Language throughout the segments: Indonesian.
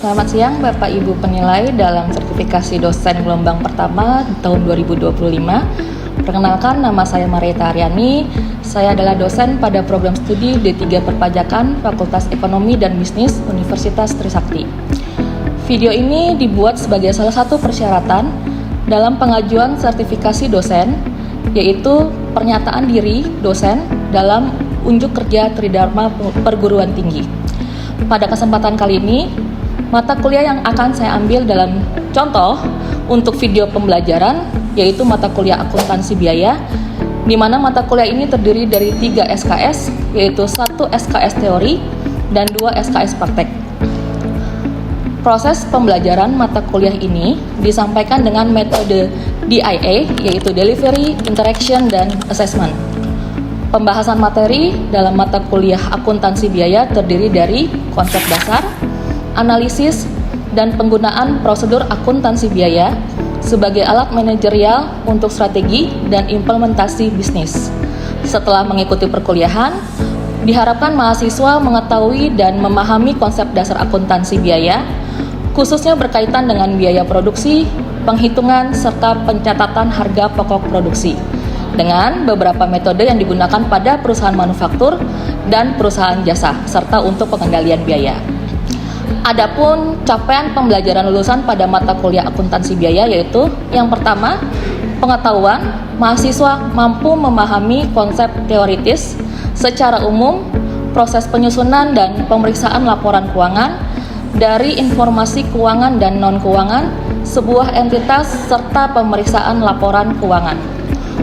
Selamat siang Bapak Ibu penilai dalam sertifikasi dosen gelombang pertama tahun 2025. Perkenalkan, nama saya Marieta Aryani. Saya adalah dosen pada program studi D3 Perpajakan Fakultas Ekonomi dan Bisnis Universitas Trisakti. Video ini dibuat sebagai salah satu persyaratan dalam pengajuan sertifikasi dosen, yaitu pernyataan diri dosen dalam unjuk kerja Tridharma Perguruan Tinggi. Pada kesempatan kali ini, mata kuliah yang akan saya ambil dalam contoh untuk video pembelajaran yaitu mata kuliah akuntansi biaya, di mana mata kuliah ini terdiri dari 3 SKS, yaitu 1 SKS teori dan 2 SKS praktek. Proses pembelajaran mata kuliah ini disampaikan dengan metode DIA, yaitu Delivery, Interaction, dan Assessment. Pembahasan materi dalam mata kuliah akuntansi biaya terdiri dari konsep dasar, analisis, dan penggunaan prosedur akuntansi biaya sebagai alat manajerial untuk strategi dan implementasi bisnis. Setelah mengikuti perkuliahan, diharapkan mahasiswa mengetahui dan memahami konsep dasar akuntansi biaya, khususnya berkaitan dengan biaya produksi, penghitungan, serta pencatatan harga pokok produksi, dengan beberapa metode yang digunakan pada perusahaan manufaktur dan perusahaan jasa, serta untuk pengendalian biaya. Adapun capaian pembelajaran lulusan pada mata kuliah akuntansi biaya yaitu yang pertama, pengetahuan, mahasiswa mampu memahami konsep teoritis secara umum, proses penyusunan dan pemeriksaan laporan keuangan dari informasi keuangan dan non-keuangan sebuah entitas serta pemeriksaan laporan keuangan.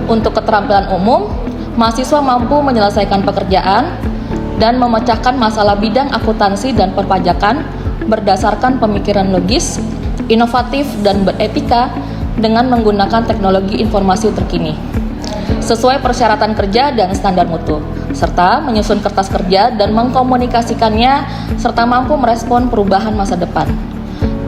Untuk keterampilan umum, mahasiswa mampu menyelesaikan pekerjaan dan memecahkan masalah bidang akuntansi dan perpajakan berdasarkan pemikiran logis, inovatif, dan beretika dengan menggunakan teknologi informasi terkini, sesuai persyaratan kerja dan standar mutu, serta menyusun kertas kerja dan mengkomunikasikannya, serta mampu merespon perubahan masa depan.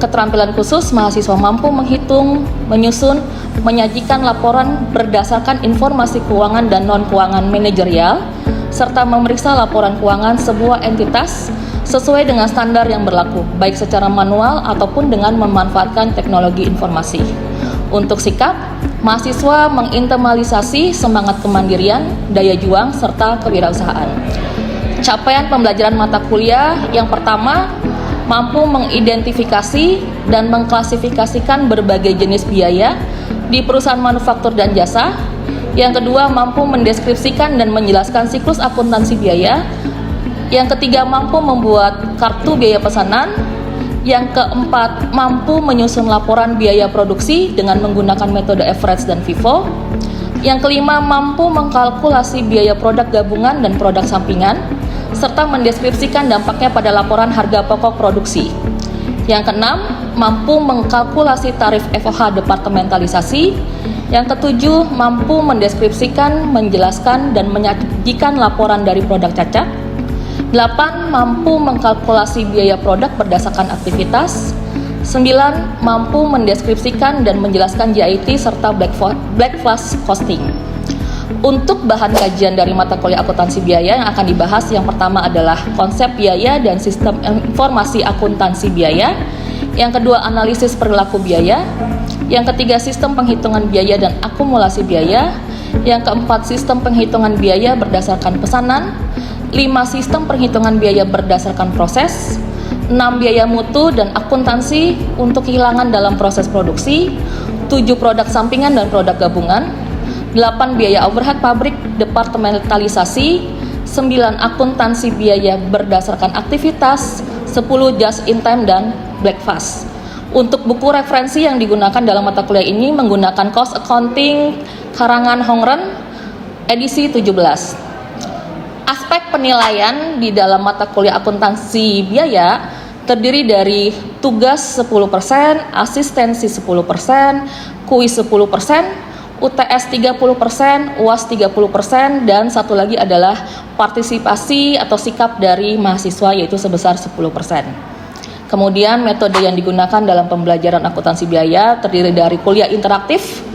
Keterampilan khusus, mahasiswa mampu menghitung, menyusun, menyajikan laporan berdasarkan informasi keuangan dan non-keuangan manajerial, serta memeriksa laporan keuangan sebuah entitas sesuai dengan standar yang berlaku, baik secara manual ataupun dengan memanfaatkan teknologi informasi. Untuk sikap, mahasiswa menginternalisasi semangat kemandirian, daya juang, serta kewirausahaan. Capaian pembelajaran mata kuliah yang pertama, mampu mengidentifikasi dan mengklasifikasikan berbagai jenis biaya di perusahaan manufaktur dan jasa. Yang kedua, mampu mendeskripsikan dan menjelaskan siklus akuntansi biaya. Yang ketiga, mampu membuat kartu biaya pesanan. Yang keempat, mampu menyusun laporan biaya produksi dengan menggunakan metode average dan FIFO. Yang kelima, mampu mengkalkulasi biaya produk gabungan dan produk sampingan, serta mendeskripsikan dampaknya pada laporan harga pokok produksi. Yang keenam, mampu mengkalkulasi tarif FOH departementalisasi. Yang ketujuh, mampu mendeskripsikan, menjelaskan, dan menyajikan laporan dari produk cacat. 8. Mampu mengkalkulasi biaya produk berdasarkan aktivitas. 9. Mampu mendeskripsikan dan menjelaskan JIT serta Black Flash Costing. Untuk bahan kajian dari mata kuliah akuntansi biaya yang akan dibahas, yang pertama adalah konsep biaya dan sistem informasi akuntansi biaya. Yang kedua, analisis perilaku biaya. Yang ketiga, sistem penghitungan biaya dan akumulasi biaya. Yang keempat, sistem penghitungan biaya berdasarkan pesanan. 5. Sistem perhitungan biaya berdasarkan proses. 6. Biaya mutu dan akuntansi untuk kehilangan dalam proses produksi. 7. Produk sampingan dan produk gabungan. 8. Biaya overhead pabrik departementalisasi. 9. Akuntansi biaya berdasarkan aktivitas. 10. Just in time dan Black Fast. Untuk buku referensi yang digunakan dalam mata kuliah ini menggunakan Cost Accounting karangan Hongren edisi 17. Aspek penilaian di dalam mata kuliah akuntansi biaya terdiri dari tugas 10%, asistensi 10%, kuis 10%, UTS 30%, UAS 30%, dan satu lagi adalah partisipasi atau sikap dari mahasiswa yaitu sebesar 10%. Kemudian metode yang digunakan dalam pembelajaran akuntansi biaya terdiri dari kuliah interaktif,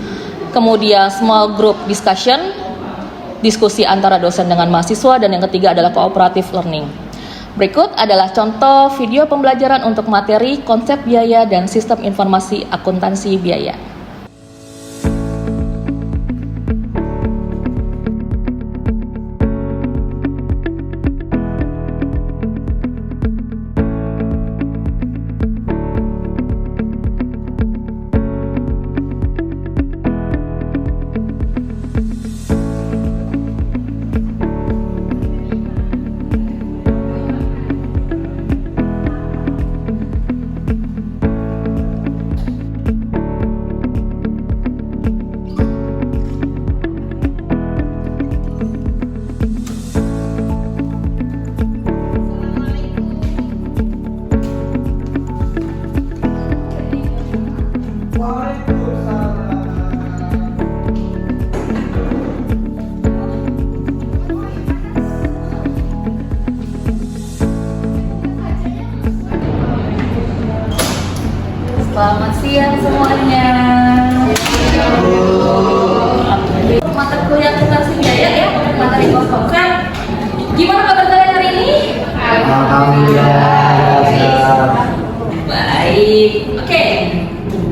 kemudian small group discussion, diskusi antara dosen dengan mahasiswa, dan yang ketiga adalah cooperative learning. Berikut adalah contoh video pembelajaran untuk materi konsep biaya dan sistem informasi akuntansi biaya. Selamat siang semuanya. Mata kuliah akuntansi biaya ya, materi konsep. Gimana kabar kalian hari ini? Alhamdulillah. Baik. Oke.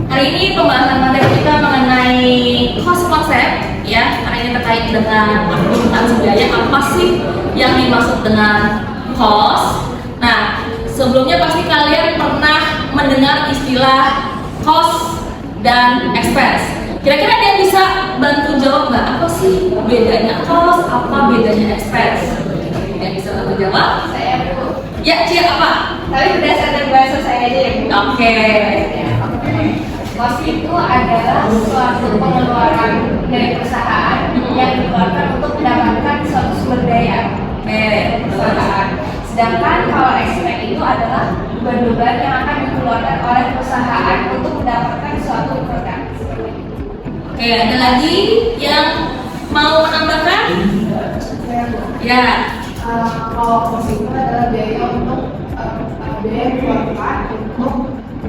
Hari ini pembahasan materi kita mengenai cost konsep ya. Hari ini terkait dengan akuntansi biaya. Apa sih yang dimaksud dengan cost? Nah, sebelumnya pasti kalian pernah mendengar istilah cost dan expense. Kira-kira ada yang bisa bantu jawab nggak? Apa sih bedanya cost? Apa bedanya expense? Yang bisa bantu jawab? Saya Bu. Ya, Cia apa? Tapi berdasarkan bahasa saya aja ya Bu. Oke. Cost itu adalah suatu pengeluaran dari perusahaan yang dikeluarkan untuk mendapatkan suatu sumber daya perusahaan. Sedangkan kalau expense itu adalah beban-beban yang akan dikeluarkan oleh perusahaan untuk mendapatkan suatu produk. Oke, ada lagi yang mau menambahkan? Ya. Kalau cost itu adalah biaya untuk biaya yang dikeluarkan untuk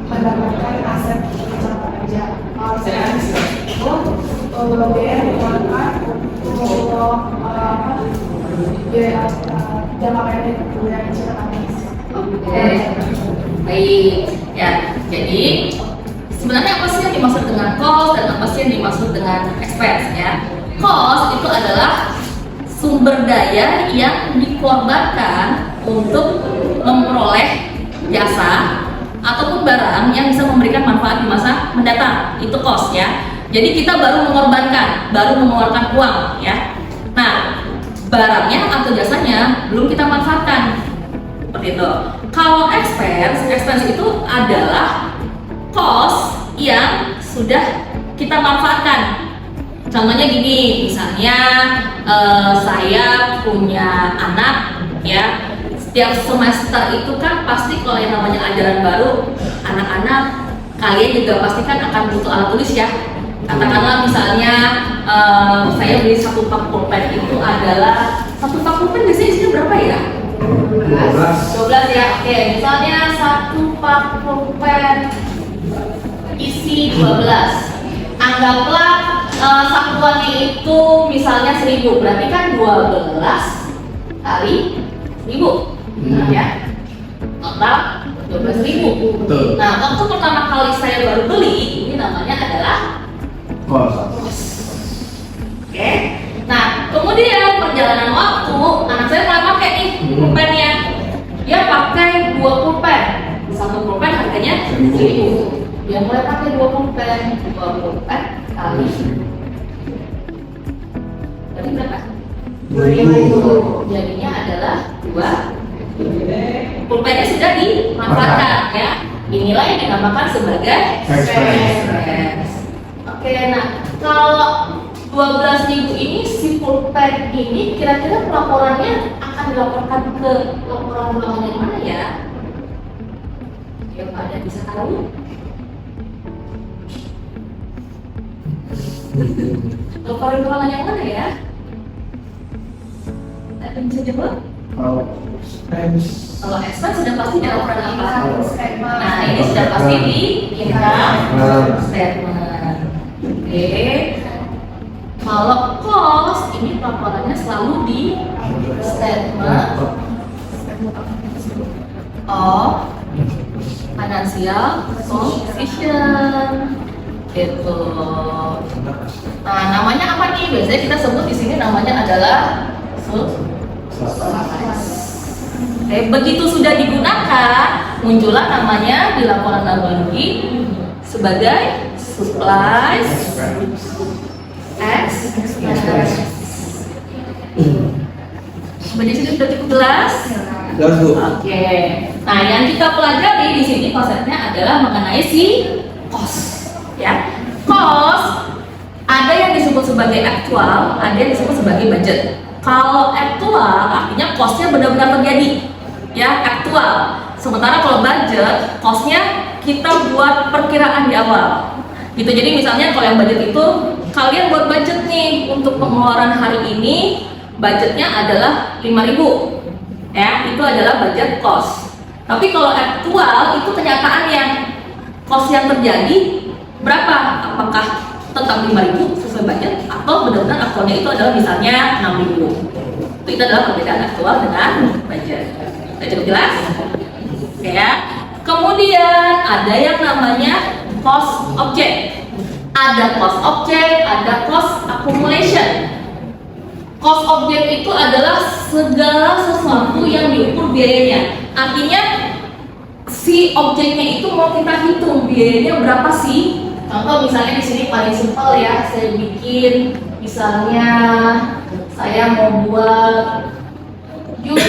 mendapatkan aset kerja. Kalau expense itu biaya yang dikeluarkan untuk biaya jangka pendek dan jangka panjang. Oke. Baik. Ya, jadi sebenarnya apa sih yang dimaksud dengan cost dan apa sih yang dimaksud dengan expense ya? Cost itu adalah sumber daya yang dikorbankan untuk memperoleh jasa ataupun barang yang bisa memberikan manfaat di masa mendatang. Itu cost ya. Jadi kita baru mengorbankan, baru mengeluarkan uang ya. Nah, barangnya atau jasanya belum kita manfaatkan. Seperti itu. Kalau expense itu adalah cost yang sudah kita manfaatkan. Contohnya gini, misalnya saya punya anak ya, setiap semester itu kan pasti kalau yang namanya ajaran baru, anak-anak kalian juga pasti kan akan butuh alat tulis ya. Katakanlah misalnya saya beli satu pak pulpen itu adalah satu pak pulpen biasanya isinya berapa ya? 12 ya. Oke, misalnya satu pak pulpen isi 12. Anggaplah satuannya itu misalnya 1000, berarti kan 12 kali 1000 ya. Total 12.000. Betul. Nah, waktu pertama kali saya baru beli, ini namanya adalah Cost. oke. Nah, kemudian perjalanan waktu, anak saya mulai pakai nih pulpennya. Dia pakai 2 pulpen. Satu pulpen harganya 1.000. Dia mulai pakai 2 pulpen kali. Berarti berapa? 2.000. Jadinya adalah 2. Pulpennya sudah dimanfaatkan ya. Inilah yang dinamakan sebagai expense. Oke, nah kalau 12.000 ini si pulpen ini kira-kira pelaporannya akan dilaporkan ke laporan keuangan yang mana ya? Yang ada bisa tahu? Laporan keuangan yang mana ya? Ada yang bisa jawab? Kalau expense sudah pasti di laporan apa? Nah, ini sudah pasti di income statement. Oke. Kalau cost ini laporannya selalu di statement of financial position. Gitu. Nah, namanya apa nih? Biasanya kita sebut di sini namanya adalah begitu sudah digunakan, muncullah namanya di laporan laba rugi sebagai supplies expense. Sampai di sini sudah cukup jelas? Jelas, Bu. Oke. Nah, yang kita pelajari di sini konsepnya adalah mengenai si cost. Ya, cost ada yang disebut sebagai aktual, ada yang disebut sebagai budget. Kalau aktual artinya costnya benar-benar terjadi, ya aktual. Sementara kalau budget, costnya kita buat perkiraan di awal. Gitu. Jadi misalnya kalau yang budget itu kalian buat budget nih untuk pengeluaran hari ini, budgetnya adalah 5.000. Ya, itu adalah budget cost. Tapi kalau aktual itu kenyataan yang cost yang terjadi berapa? Apakah tentang 5.000 sesuai budget atau benar-benar aktualnya itu adalah misalnya 6.000? Itu adalah perbedaan aktual dengan budget. Sudah cukup jelas? Oke ya. Kemudian ada yang namanya cost object. Ada cost object, ada cost accumulation. Cost object itu adalah segala sesuatu yang diukur biayanya. Artinya si objeknya itu mau kita hitung biayanya berapa sih? Contoh misalnya di sini paling simpel ya, saya bikin misalnya saya mau buat jus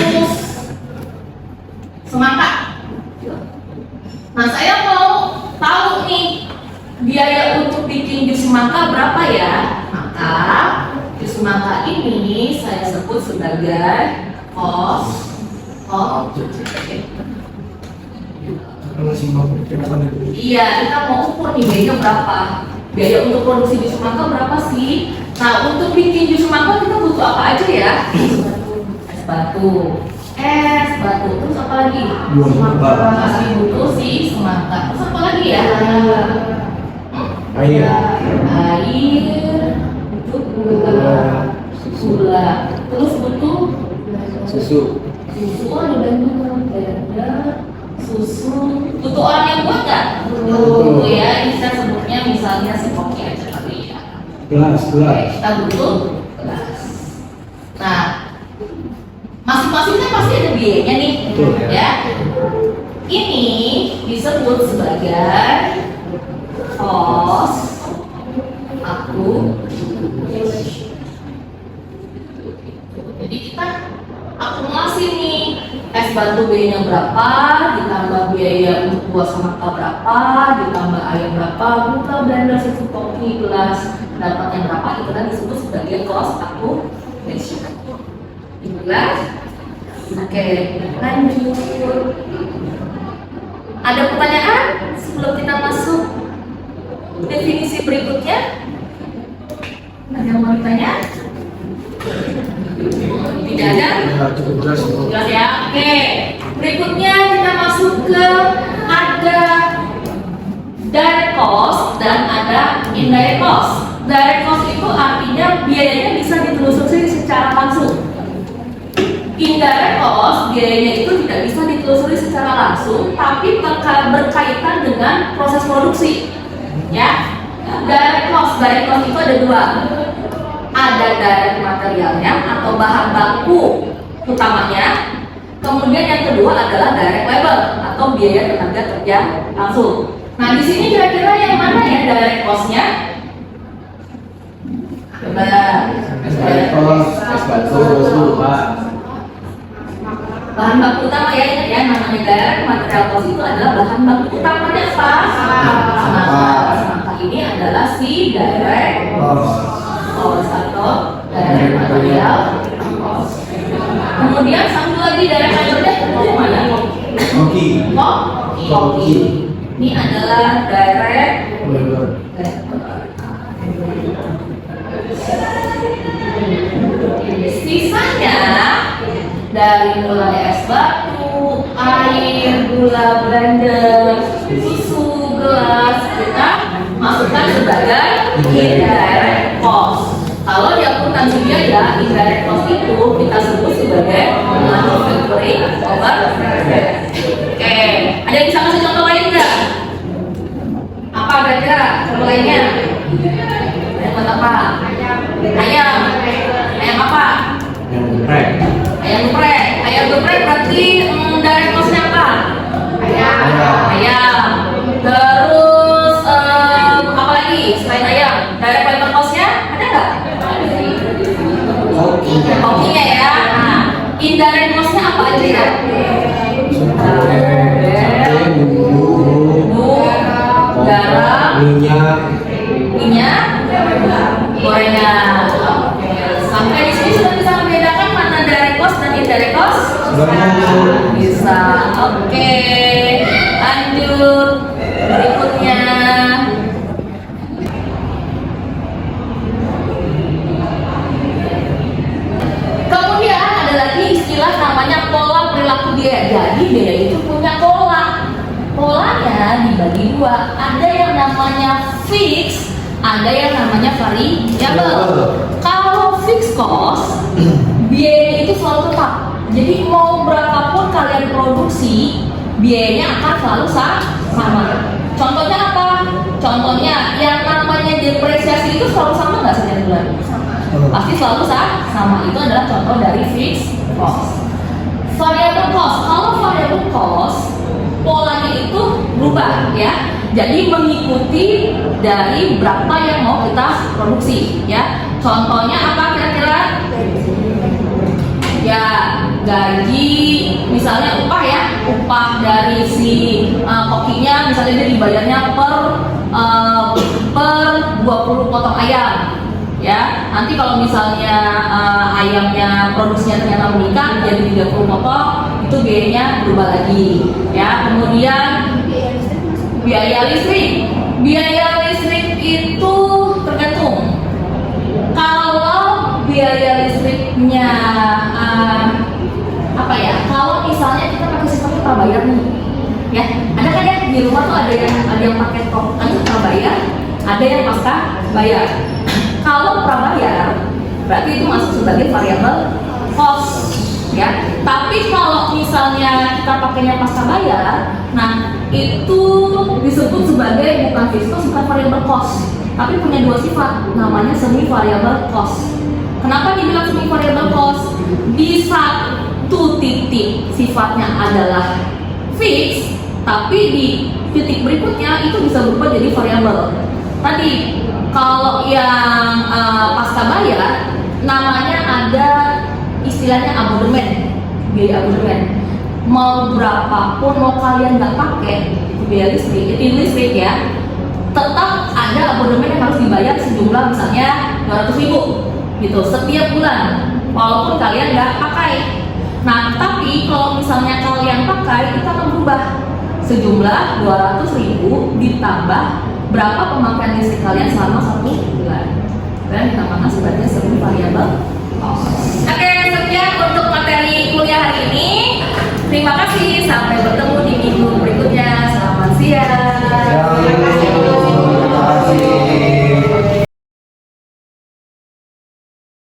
semangka. Nah, saya mau tahu nih biaya untuk bikin jus semangka berapa ya? Maka jus semangka ini saya sebut sebagai cost object. Iya, kita mau ukur nih biayanya berapa. Biaya untuk produksi jus semangka berapa sih? Nah, untuk bikin jus semangka kita butuh apa aja ya? Es batu. Terus apa lagi? Masih butuh si semangka. Terus apa lagi ya? Air. Butuh gula. Terus butuh Susu. Oh, ada susu. Butuh orang yang buat nggak? Butuh ya. Ini kita sebutnya misalnya si kopi aja kali ya. Gelas. Kita butuh gelas. Nah, masing-masingnya pasti ada biayanya nih, ya. Ini disebut sebagai cost accumulation. Jadi kita akumulasi nih, es batu biayanya berapa, ditambah biaya untuk buah semangka berapa, ditambah air berapa, gula, blender, susu, kopi, gelas, dapatnya berapa, itu kan disebut sebagai cost accumulation. Jelas? Oke, lanjut. Ada pertanyaan sebelum kita masuk definisi berikutnya? Ada yang mau ditanya? Tidak ada? Cukup jelas. Jelas ya? Oke. Berikutnya kita masuk ke ada direct cost dan ada indirect cost. Direct cost itu artinya biayanya bisa ditelusuri secara langsung. Indirect cost biayanya itu tidak bisa ditelusuri secara langsung, tapi berkaitan dengan proses produksi. Ya, direct cost itu ada dua. Ada direct materialnya atau bahan baku utamanya. Kemudian yang kedua adalah direct labor atau biaya tenaga kerja langsung. Nah, di sini kira-kira yang mana ya direct cost-nya? Coba. Es batu, Pak. Bahan baku utama ya, ingat ya, namanya direct material cost itu adalah bahan baku utamanya apa? Semangka ini adalah si direct cost atau direct material cost. Kemudian satu lagi direct labor-nya itu mana? Kopi. Ini adalah direct labor. Sisanya dari mulai es batu, air, gula, blender, susu, gelas, kita masukkan sebagai indirect cost. Kalau di akuntansi biaya, indirect cost itu kita sebut sebagai manufacturing overhead. Bisa. Oke. Lanjut. Berikutnya. Kemudian ada lagi istilah namanya pola perilaku biaya. Jadi biaya itu punya pola. Polanya dibagi dua. Ada yang namanya fix, ada yang namanya variable. Kalau fixed cost, biayanya itu selalu tetap. Jadi mau berapapun kalian produksi, biayanya akan selalu sama. Contohnya apa? Contohnya yang namanya depresiasi itu selalu sama nggak setiap bulan? Pasti selalu sama. Itu adalah contoh dari fixed cost. Variable cost. Kalau variable cost, polanya itu berubah ya. Jadi mengikuti dari berapa yang mau kita produksi ya. Contohnya apa kira-kira? Ya gaji, misalnya upah ya, upah dari si kokinya misalnya dia dibayarnya per 20 potong ayam ya. Nanti kalau misalnya ayamnya produksinya ternyata meningkat jadi 30 potong, itu biayanya berubah lagi ya. Kemudian biaya listrik itu tergantung. Kalau biaya listriknya kalau misalnya kita pakai sistemnya prabayar nih ya, ada kan ya di rumah tuh ada yang pakai prabayar, ada yang pasca bayar. Kalau prabayar berarti itu masuk sebagai variable cost ya. Tapi kalau misalnya kita pakainya pasca bayar, nah itu disebut sebagai bukan fixed cost, bukan variable cost, tapi punya dua sifat, namanya semi variable cost. Kenapa dibilang semi variable cost? Di satu titik sifatnya adalah fix, tapi di titik berikutnya itu bisa berubah jadi variable. Tadi kalau yang pasca bayar namanya ada istilahnya abonemen, biaya abonemen. Mau berapapun mau kalian nggak pakai biaya listrik ya, tetap ada abonemen yang harus dibayar sejumlah misalnya 200.000 gitu setiap bulan, walaupun kalian nggak pakai. Nah, tapi kalau misalnya kalian pakai, itu akan berubah sejumlah 200.000 ditambah berapa pemakaian listrik kalian selama 1 bulan. Dan dinamakan sebagai semi variable cost. Oke, sekian untuk materi kuliah hari ini. Terima kasih, sampai bertemu di minggu berikutnya.